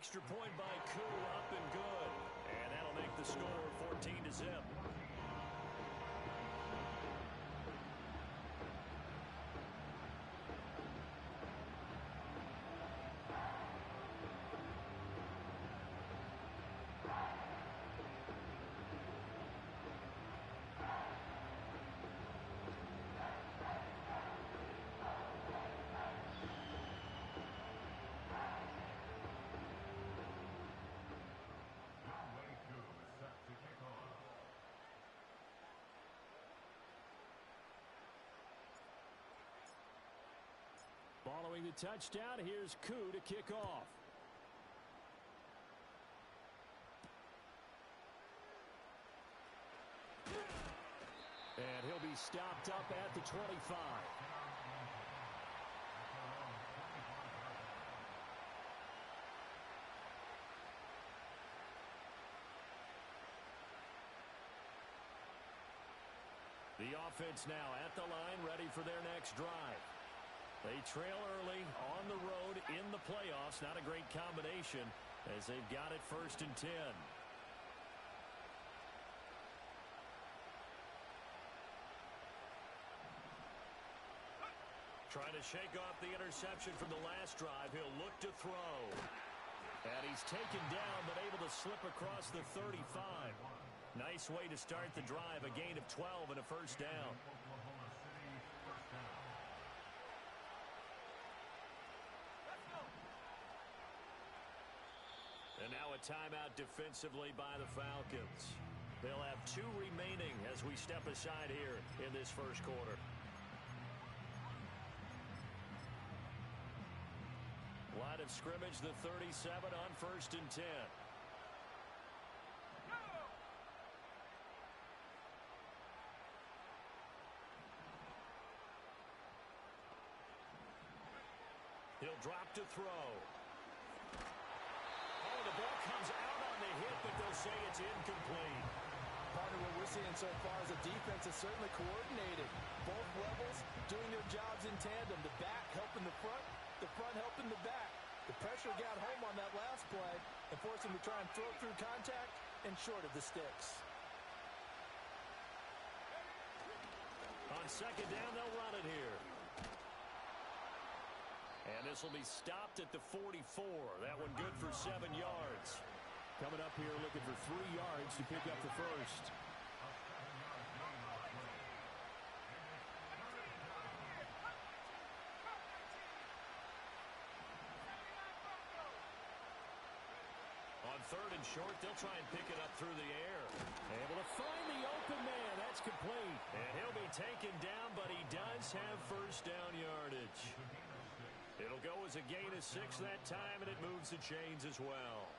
extra point by Koo, up and good. And that'll make the score 14-zip. Following the touchdown, here's Koo to kick off. And he'll be stopped up at the 25. The offense now at the line, ready for their next drive. They trail early on the road in the playoffs. Not a great combination as they've got it 1st and 10. Trying to shake off the interception from the last drive. He'll look to throw. And he's taken down but able to slip across the 35. Nice way to start the drive. A gain of 12 and a first down. And now a timeout defensively by the Falcons. They'll have 2 remaining as we step aside here in this first quarter. Line of scrimmage, the 37 on 1st and 10. He'll drop to throw. The ball comes out on the hit, but they'll say it's incomplete. Partner, what we're seeing so far is the defense is certainly coordinated. Both levels doing their jobs in tandem. The back helping the front helping the back. The pressure got home on that last play and forced him to try and throw through contact and short of the sticks. On 2nd down, they'll run it here. And this will be stopped at the 44. That one good for 7 yards. Coming up here looking for 3 yards to pick up the first. On 3rd and short, they'll try and pick it up through the air. Able to find the open man. That's complete. And he'll be taken down, but he does have first down yardage. It'll go as a gain of 6 that time, and it moves the chains as well.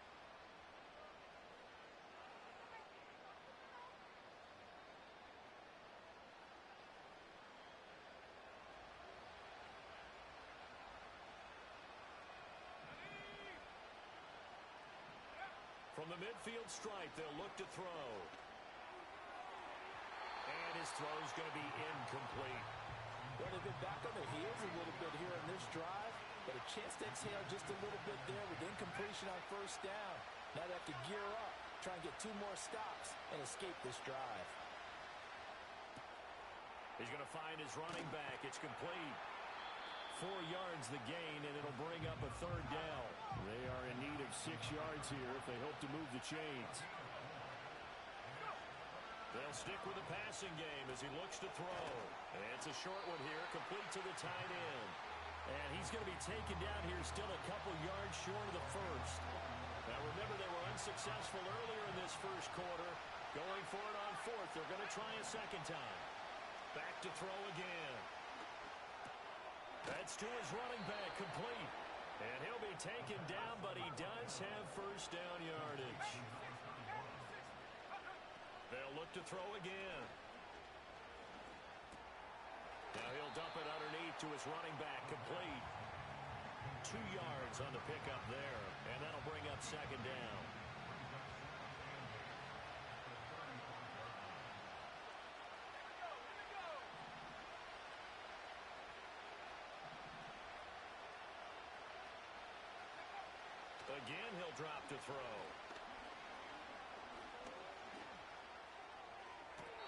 From the midfield stripe, they'll look to throw. And his throw's going to be incomplete. Well, they've been back on their heels a little bit here in this drive, but a chance to exhale just a little bit there with incompletion on 1st down. Now they have to gear up, try and get 2 more stops and escape this drive. He's going to find his running back. It's complete. 4 yards the gain, and it'll bring up a 3rd down. They are in need of 6 yards here if they hope to move the chains. They'll stick with the passing game as he looks to throw. And it's a short one here, complete to the tight end. And he's going to be taken down here still a couple yards short of the first. Now remember, they were unsuccessful earlier in this first quarter. Going for it on 4th. They're going to try a 2nd time. Back to throw again. That's to his running back, complete. And he'll be taken down, but he does have first down yardage. They'll look to throw again. Now he'll dump it underneath to his running back, complete. 2 yards on the pickup there, and that'll bring up 2nd down. again, he'll drop to throw.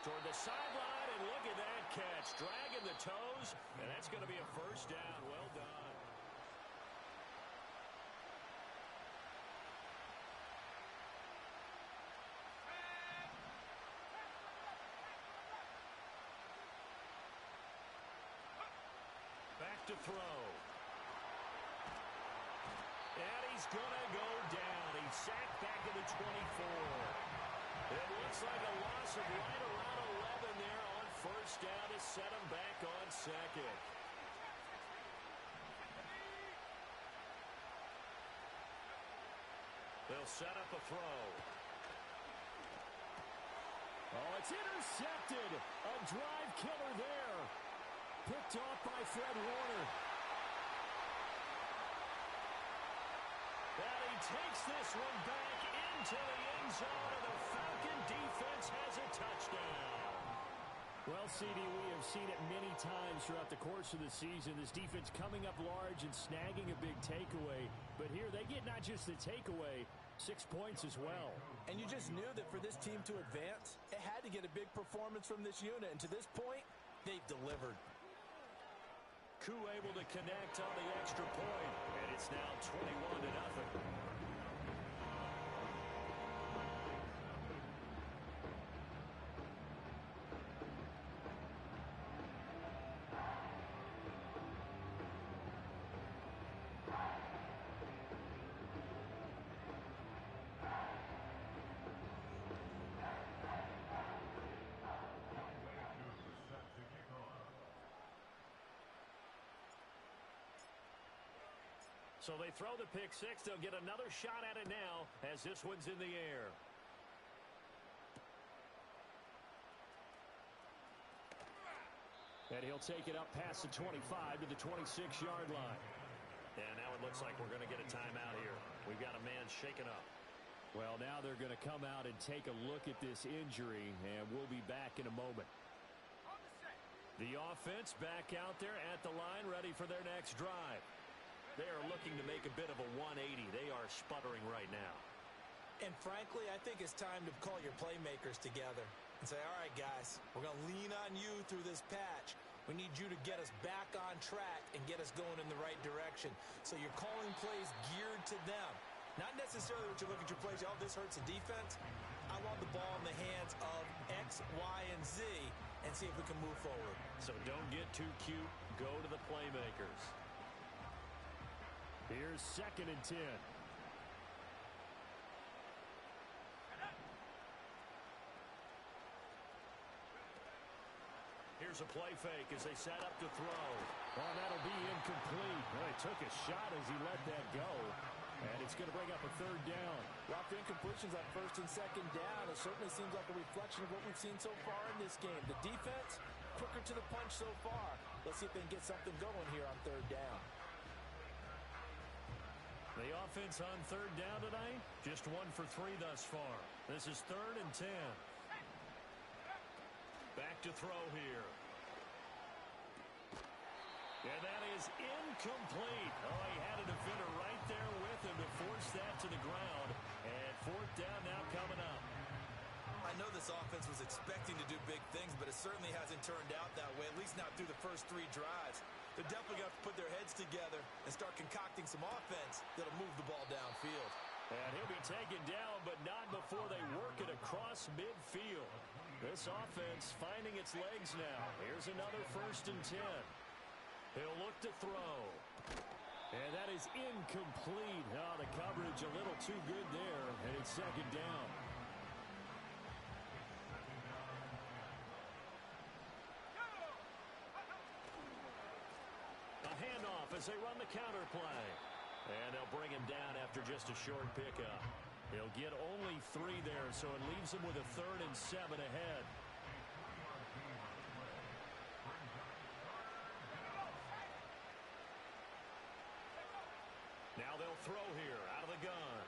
Toward the sideline, and look at that catch. Dragging the toes, and that's going to be a first down. Well done. Back to throw. And he's going to go down. He's sacked back at the 24. It looks like a loss of right around 11 there on first down to set him back on second. They'll set up a throw. Oh, it's intercepted. A drive killer there. Picked off by Fred Warner. And he takes this one back into the end zone, and the Falcon defense has a touchdown. Well, CD, we have seen it many times throughout the course of the season. This defense coming up large and snagging a big takeaway. But here they get not just the takeaway, 6 points as well. And you just knew that for this team to advance, it had to get a big performance from this unit. And to this point, they've delivered. Koo able to connect on the extra point, and it's now 21-0. So they throw the pick six. They'll get another shot at it now as this one's in the air. And he'll take it up past the 25 to the 26-yard line. And now it looks like we're going to get a timeout here. We've got a man shaken up. Well, now they're going to come out and take a look at this injury, and we'll be back in a moment. The offense back out there at the line, ready for their next drive. They are looking to make a bit of a 180. They are sputtering right now. And frankly, I think it's time to call your playmakers together and say, all right, guys, we're going to lean on you through this patch. We need you to get us back on track and get us going in the right direction. So you're calling plays geared to them. Not necessarily what you look at your plays, oh, this hurts the defense. I want the ball in the hands of X, Y, and Z and see if we can move forward. So don't get too cute. Go to the playmakers. Here's 2nd and 10. Here's a play fake as they set up to throw. Oh, that'll be incomplete. Well, he took a shot as he let that go. And it's going to bring up a 3rd down. Rough incompletions on 1st and 2nd down. It certainly seems like a reflection of what we've seen so far in this game. The defense, quicker to the punch so far. Let's see if they can get something going here on 3rd down. The offense on 3rd down tonight, just 1 for 3 thus far. This is 3rd and 10. Back to throw here. And that is incomplete. Oh, he had a defender right there with him to force that to the ground. And 4th down now coming up. I know this offense was expecting to do big things, but it certainly hasn't turned out that way, at least not through the first 3 drives. They're definitely going to have to put their heads together and start concocting some offense that'll move the ball downfield. And he'll be taken down, but not before they work it across midfield. This offense finding its legs now. Here's another 1st and 10. He'll look to throw. And that is incomplete. Oh, the coverage a little too good there, and it's 2nd down. As they run the counter play. And they'll bring him down after just a short pickup. He'll get only 3 there, so it leaves him with a 3rd and 7 ahead. Now they'll throw here out of the gun.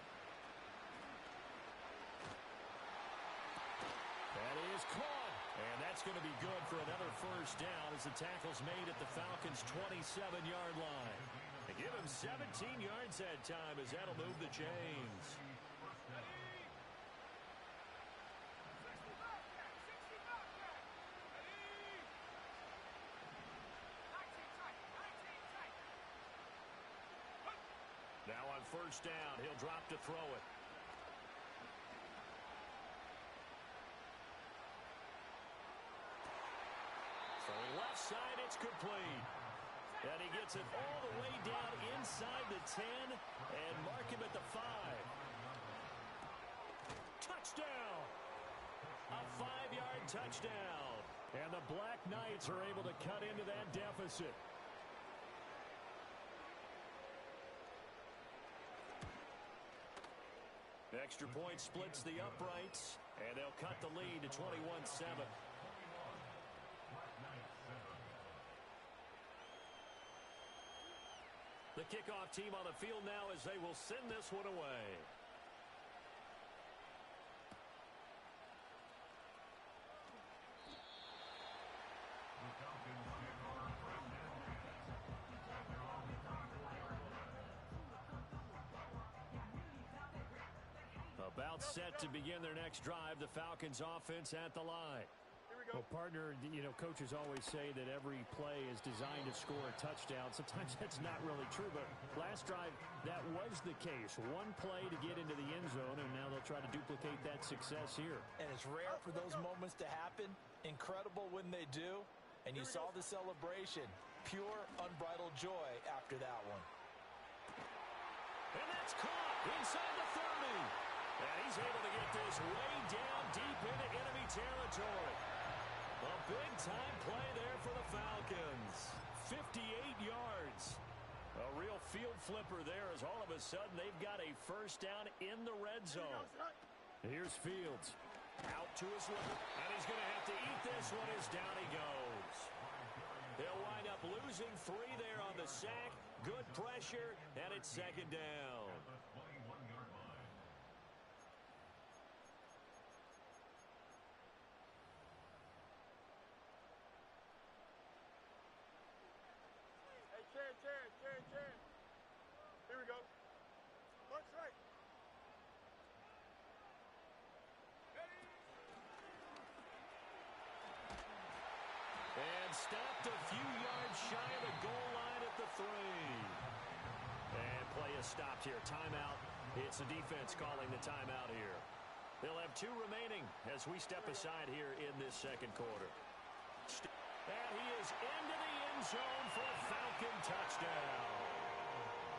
That is caught. And that's going to be good for another 1st down as the tackle's made at the Falcons' 27-yard line. They Give him 17 yards that time as that'll move the chains. Now on first down, he'll drop to throw it. Throwing left side, it's complete. And he gets it all the way down inside the 10 and mark him at the 5. Touchdown! A 5-yard touchdown. And the Black Knights are able to cut into that deficit. Extra point splits the uprights, and they'll cut the lead to 21-7. The kickoff team on the field now as they will send this one away. About set to begin their next drive, the Falcons offense at the line. Well, partner, coaches always say that every play is designed to score a touchdown. Sometimes that's not really true, but last drive, that was the case. One play to get into the end zone, and now they'll try to duplicate that success here. And it's rare for those moments to happen. Incredible when they do. And you saw the celebration. Pure, unbridled joy after that one. And that's caught inside the 30. And he's able to get this way down deep into enemy territory. A big-time play there for the Falcons. 58 yards. A real field flipper there as all of a sudden they've got a first down in the red zone. Here's Fields. Out to his left. And he's going to have to eat this one as down he goes. They'll wind up losing 3 there on the sack. Good pressure, and it's second down. Chair. Here we go. Mark's right. And stopped a few yards shy of the goal line at the 3. And play is stopped here. Timeout. It's the defense calling the timeout here. They'll have 2 remaining as we step aside here in this second quarter. And he is into the end zone for a Falcon touchdown.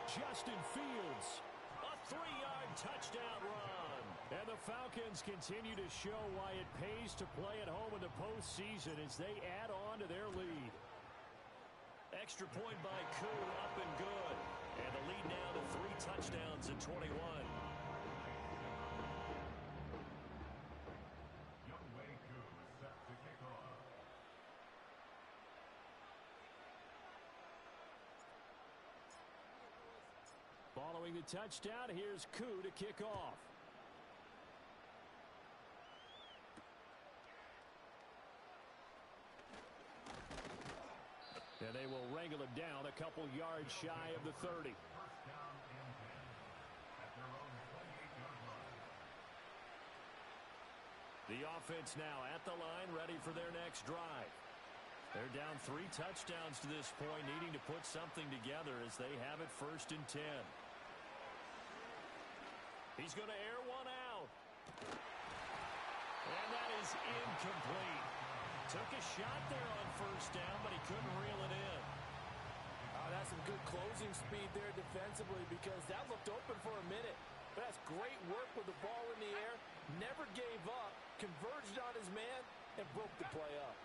Justin Fields. A 3-yard touchdown run. And the Falcons continue to show why it pays to play at home in the postseason as they add on to their lead. Extra point by Koo, up and good. And the lead now to 3 touchdowns at 21. Following the touchdown, here's Koo to kick off. And they will wrangle him down a couple yards shy of the 30. The offense now at the line, ready for their next drive. They're down 3 touchdowns to this point, needing to put something together as they have it first and 10. He's going to air one out. And that is incomplete. Took a shot there on first down, but he couldn't reel it in. That's some good closing speed there defensively because that looked open for a minute. But that's great work with the ball in the air. Never gave up, converged on his man, and broke the play up.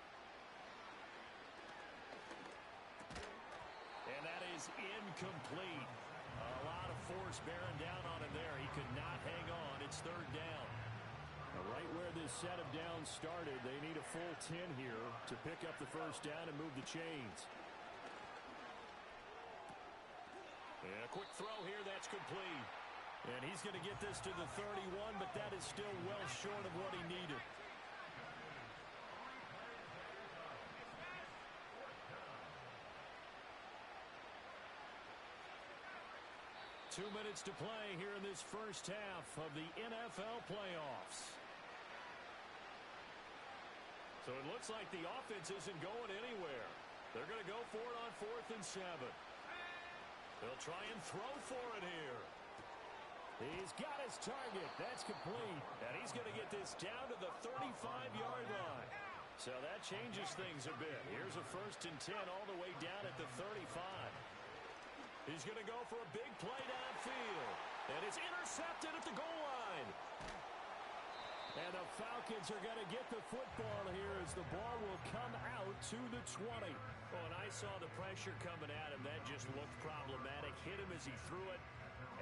And that is incomplete. A lot of force bearing down on him there. He could not hang on. It's third down. Right where this set of downs started, they need a full 10 here to pick up the first down and move the chains. And a quick throw here, that's complete. And he's going to get this to the 31, but that is still well short of what he needed. 2 minutes to play here in this first half of the NFL playoffs. So it looks like the offense isn't going anywhere. They're going to go for it on 4th and 7. They'll try and throw for it here. He's got his target. That's complete. And he's going to get this down to the 35-yard line. So that changes things a bit. Here's a 1st and 10 all the way down at the 35. He's going to go for a big play downfield. And it's intercepted at the goal line. And the Falcons are going to get the football here as the ball will come out to the 20. Well, and I saw the pressure coming at him. That just looked problematic. Hit him as he threw it,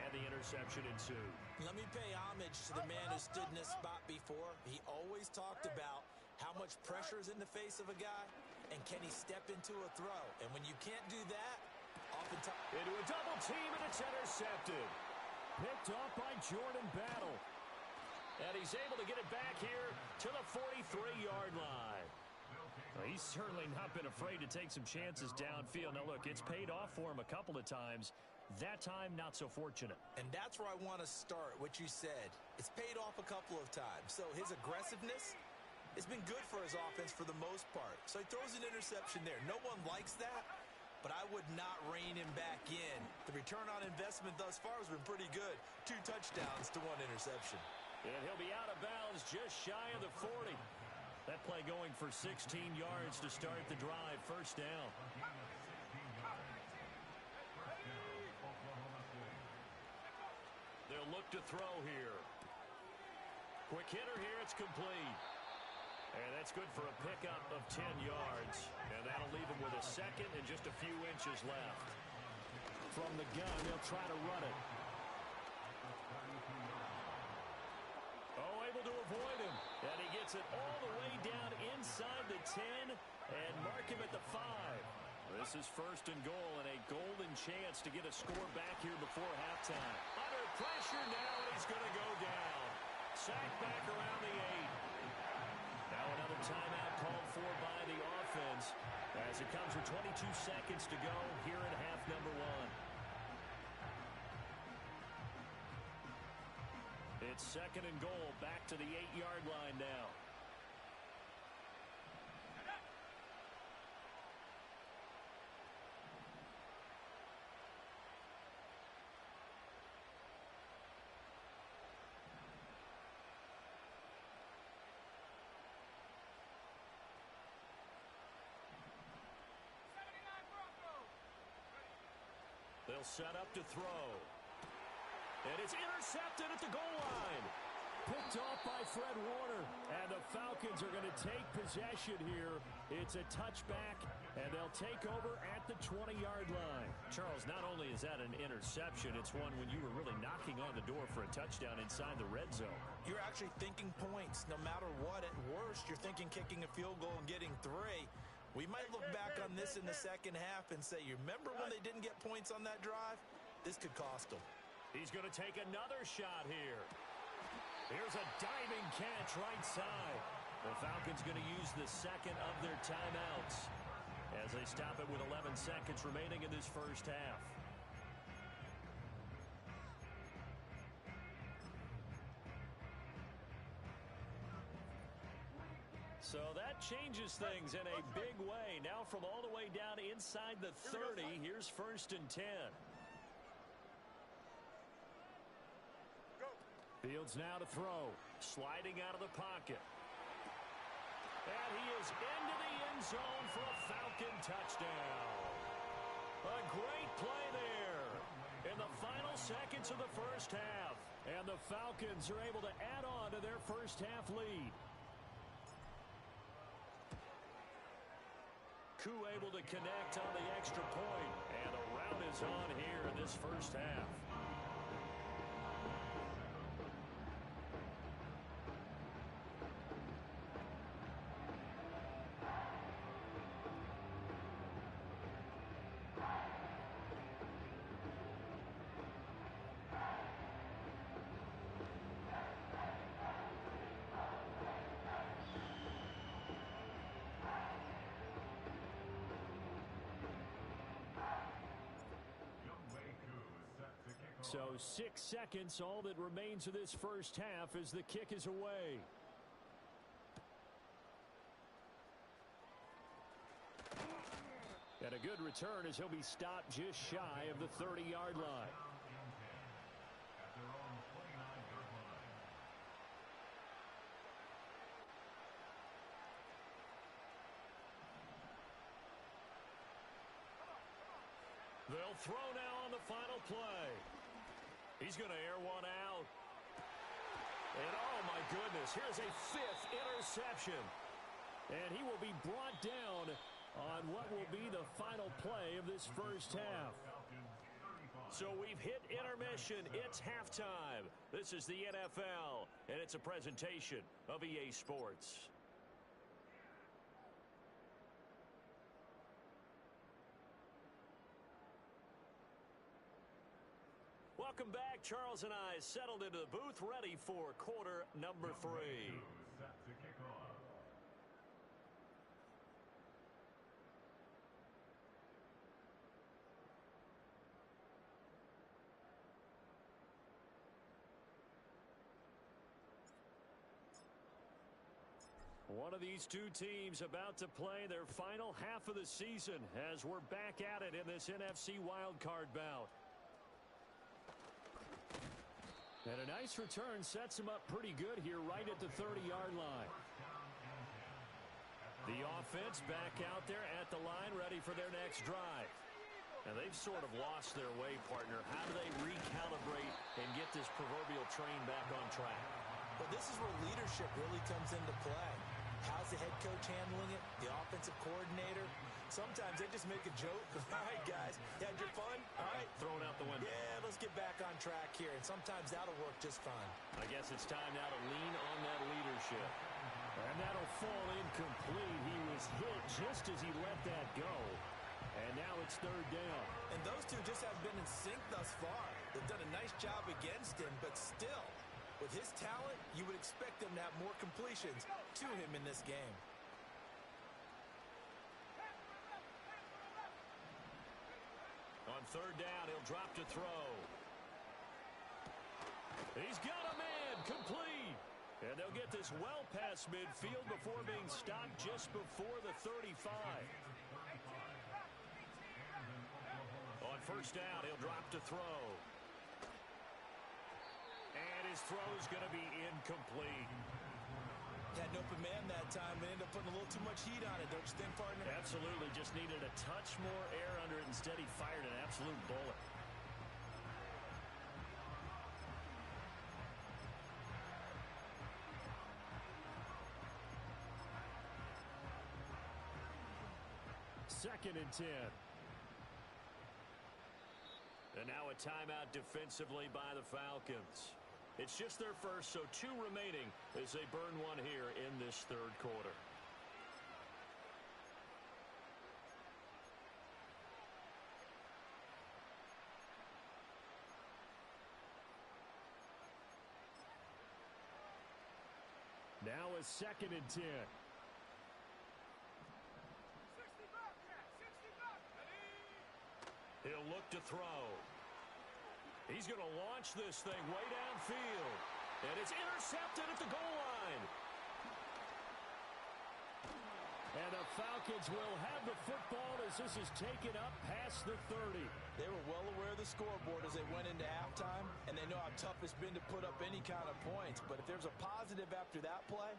and the interception ensued. Let me pay homage to the man who stood in this spot before. He always talked about how much pressure is in the face of a guy, and can he step into a throw. And when you can't do that, oftentimes... Into a double team, and it's intercepted. Picked off by Jordan Battle. And he's able to get it back here to the 43-yard line. Well, he's certainly not been afraid to take some chances downfield. Now, look, it's paid off for him a couple of times. That time, not so fortunate. And that's where I want to start, what you said. It's paid off a couple of times. So his aggressiveness has been good for his offense for the most part. So he throws an interception there. No one likes that, but I would not rein him back in. The return on investment thus far has been pretty good. 2 touchdowns to 1 interception. And he'll be out of bounds just shy of the 40. That play going for 16 yards to start the drive. 1st down. They'll look to throw here. Quick hitter here. It's complete. And that's good for a pickup of 10 yards. And that'll leave him with a 2nd and just a few inches left. From the gun, they'll try to run it. Able to avoid him. And he gets it all the way down inside the 10 and mark him at the 5. This is 1st and goal and a golden chance to get a score back here before halftime. Under pressure now, and he's going to go down. Sacked back around the 8. Now another timeout called for by the offense as it comes with 22 seconds to go here in half number 1. It's 2nd and goal, back to the 8-yard line now. They'll set up to throw. And it's intercepted at the goal line. Picked off by Fred Warner. And the Falcons are going to take possession here. It's a touchback, and they'll take over at the 20-yard line. Charles, not only is that an interception, it's one when you were really knocking on the door for a touchdown inside the red zone. You're actually thinking points no matter what. At worst, you're thinking kicking a field goal and getting 3. We might look back on this in the second half and say, you remember when they didn't get points on that drive? This could cost them. He's going to take another shot here. Here's a diving catch right side. The Falcons going to use the 2nd of their timeouts as they stop it with 11 seconds remaining in this first half. So that changes things in a big way. Now from all the way down inside the 30, here's 1st and 10. Fields now to throw. Sliding out of the pocket. And he is into the end zone for a Falcon touchdown. A great play there in the final seconds of the first half. And the Falcons are able to add on to their first half lead. Koo able to connect on the extra point. And a rout is on here in this first half. So 6 seconds, all that remains of this first half as the kick is away. And a good return as he'll be stopped just shy of the 30-yard line. They'll throw now on the final play. He's going to air one out. And oh my goodness, here's a 5th interception. And he will be brought down on what will be the final play of this first half. So we've hit intermission. It's halftime. This is the NFL, and it's a presentation of EA Sports. Welcome back. Charles and I settled into the booth, ready for quarter number 3. One of these two teams about to play their final half of the season as we're back at it in this NFC wildcard bout. And a nice return sets him up pretty good here right at the 30-yard line. The offense back out there at the line ready for their next drive. And they've sort of lost their way, partner. How do they recalibrate and get this proverbial train back on track? Well, this is where leadership really comes into play. How's the head coach handling it? The offensive coordinator? Sometimes they just make a joke. All right, guys, you had your fun? All right. Throw it out the window. Yeah, let's get back on track here. And sometimes that'll work just fine. I guess it's time now to lean on that leadership. And that'll fall incomplete. He was hit just as he let that go. And now it's 3rd down. And those two just have been in sync thus far. They've done a nice job against him, but still, with his talent, you would expect them to have more completions to him in this game. On 3rd down, he'll drop to throw. He's got a man, complete. And they'll get this well past midfield before being stopped just before the 35. On 1st down, he'll drop to throw. And his throw's going to be incomplete. Had an open man that time, but ended up putting a little too much heat on it, don't you think, partner? Absolutely. Just needed a touch more air under it. Instead, he fired an absolute bullet. Second and 10. And now a timeout defensively by the Falcons. It's just their first, so 2 remaining as they burn one here in this 3rd quarter. Now a 2nd and 10. He'll look to throw. He's going to launch this thing way downfield. And it's intercepted at the goal line. And the Falcons will have the football as this is taken up past the 30. They were well aware of the scoreboard as they went into halftime, and they know how tough it's been to put up any kind of points. But if there's a positive after that play,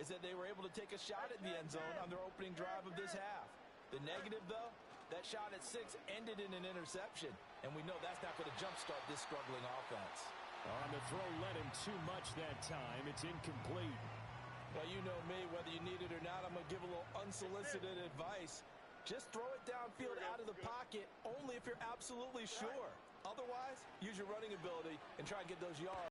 is that they were able to take a shot at the end zone on their opening drive of this half. The negative, though, that shot at 6 ended in an interception, and we know that's not going to jumpstart this struggling offense. On the throw, led him too much that time. It's incomplete. Well, you know me, whether you need it or not, I'm going to give a little unsolicited advice. Just throw it downfield out of the pocket only if you're absolutely sure. Otherwise, use your running ability and try and get those yards.